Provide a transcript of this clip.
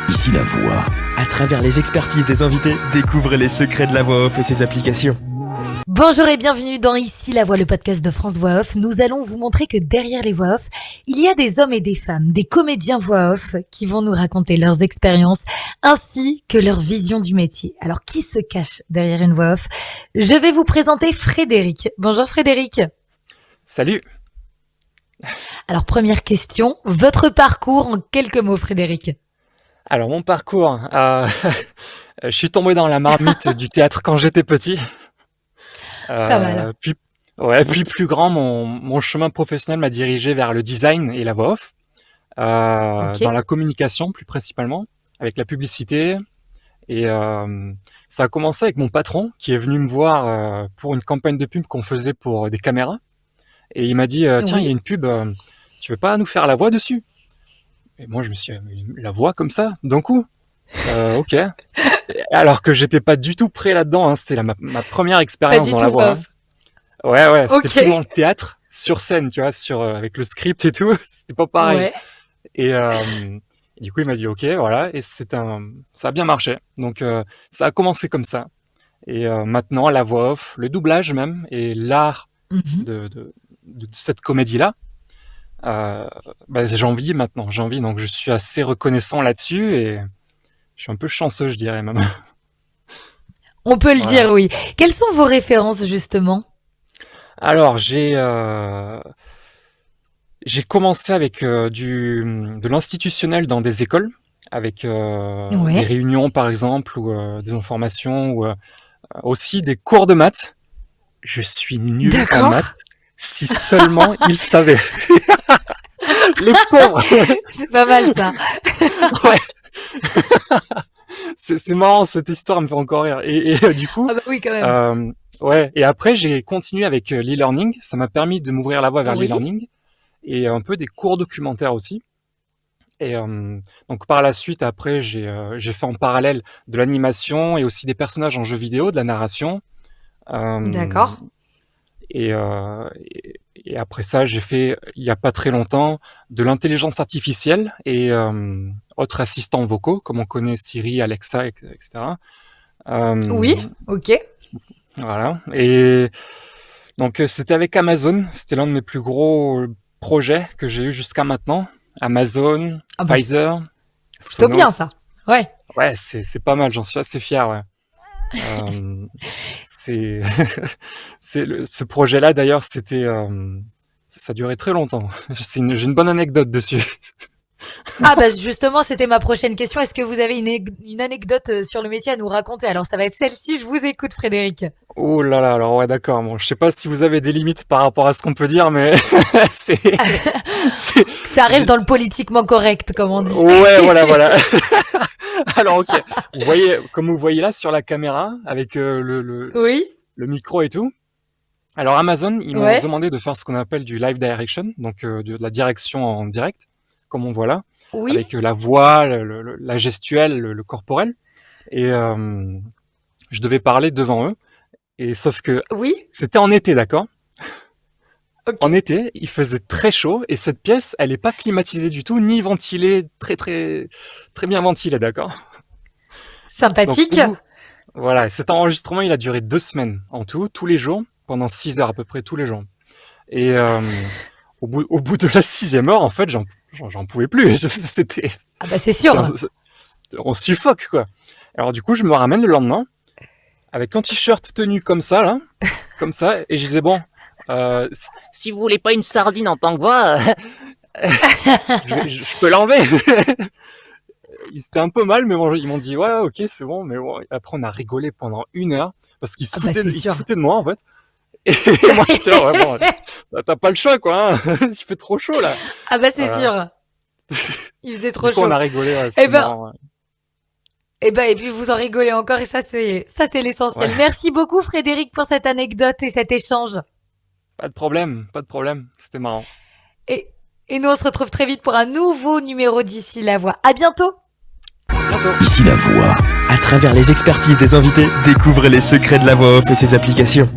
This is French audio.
Ici la voix. À travers les expertises des invités, découvrez les secrets de la voix off et ses applications. Bonjour et bienvenue dans Ici la voix, le podcast de France Voix Off. Nous allons vous montrer que derrière les voix off, il y a des hommes et des femmes, des comédiens voix off qui vont nous raconter leurs expériences ainsi que leur vision du métier. Alors qui se cache derrière une voix off? Je vais vous présenter Frédéric. Bonjour Frédéric. Salut. Alors première question, votre parcours en quelques mots Frédéric. Alors mon parcours, je suis tombé dans la marmite du théâtre quand j'étais petit. Pas mal. Puis plus grand, mon chemin professionnel m'a dirigé vers le design et la voix off, dans la communication plus principalement, avec la publicité. Et ça a commencé avec mon patron qui est venu me voir pour une campagne de pub qu'on faisait pour des caméras. Et il m'a dit, tiens, il y a une pub, tu veux pas nous faire la voix dessus? Et moi je me suis dit, la voix comme ça, d'un coup? Ok. Alors que j'étais pas du tout prêt là-dedans, hein. C'était ma première expérience dans la voix. Ouais, c'était plus dans le théâtre, sur scène, tu vois, avec le script et tout, c'était pas pareil. Ouais. Et du coup, il m'a dit ok, voilà, et ça a bien marché. Donc ça a commencé comme ça. Et maintenant, la voix off, le doublage même, et l'art de cette comédie-là, j'ai envie maintenant, donc je suis assez reconnaissant là-dessus et je suis un peu chanceux, je dirais même. On peut le dire, oui. Quelles sont vos références, justement? Alors, j'ai commencé avec de l'institutionnel dans des écoles, avec des réunions, par exemple, ou des informations, ou aussi des cours de maths. Je suis nul en maths. Si seulement ils savaient. Les pauvres. C'est pas mal, ça. Ouais. C'est marrant, cette histoire me fait encore rire. Et du coup, oui, quand même. Et après j'ai continué avec l'e-learning. Ça m'a permis de m'ouvrir la voie vers l'e-learning et un peu des cours documentaires aussi. Et donc par la suite, après j'ai fait en parallèle de l'animation et aussi des personnages en jeux vidéo, de la narration. D'accord. Et après ça, j'ai fait, il y a pas très longtemps, de l'intelligence artificielle et autres assistants vocaux, comme on connaît Siri, Alexa, etc. Oui, ok. Voilà. Et donc c'était avec Amazon. C'était l'un de mes plus gros projets que j'ai eu jusqu'à maintenant. Amazon, Pfizer, c'est plutôt bien ça. Ouais. Ouais, c'est pas mal. J'en suis assez fier. Ouais. Ce projet-là d'ailleurs, ça durait très longtemps. J'ai une bonne anecdote dessus. Justement, c'était ma prochaine question. Est-ce que vous avez une anecdote sur le métier à nous raconter? Alors ça va être celle-ci, je vous écoute Frédéric. Oh là là, alors ouais d'accord, bon, je sais pas si vous avez des limites par rapport à ce qu'on peut dire, mais ça reste dans le politiquement correct, comme on dit. Ouais, voilà. Alors ok, comme vous voyez là sur la caméra, avec le micro et tout. Alors Amazon, ils m'ont demandé de faire ce qu'on appelle du live direction, donc de la direction en direct, comme on voit là, avec la voix, la gestuelle, le corporel. Et je devais parler devant eux. Et sauf que c'était en été, d'accord? Okay. En été, il faisait très chaud et cette pièce, elle est pas climatisée du tout, ni ventilée, très très très bien ventilée, d'accord? Sympathique. Donc, voilà, cet enregistrement, il a duré 2 semaines en tout, tous les jours, pendant 6 heures à peu près, tous les jours. Et au bout de la 6e heure, en fait, j'en pouvais plus. C'était. C'est sûr. On suffoque, quoi. Alors du coup, je me ramène le lendemain avec un t-shirt tenu comme ça, là, et je disais bon. Si vous voulez pas une sardine en tant que voix, je peux l'enlever. C'était un peu mal, mais bon, ils m'ont dit ouais, ok, c'est bon. Mais bon, après on a rigolé pendant 1 heure parce qu'ils se foutaient de moi en fait. Et moi j'étais vraiment, t'as pas le choix quoi. Hein. Il fait trop chaud là. C'est sûr. Il faisait trop chaud. On a rigolé. Ouais, marrant, ouais. Et puis vous en rigolez encore et ça c'est l'essentiel. Ouais. Merci beaucoup Frédéric pour cette anecdote et cet échange. Pas de problème, c'était marrant. Et nous on se retrouve très vite pour un nouveau numéro d'Ici la voix. À bientôt. Ici la voix. À travers les expertises des invités, découvrez les secrets de la voix off et ses applications.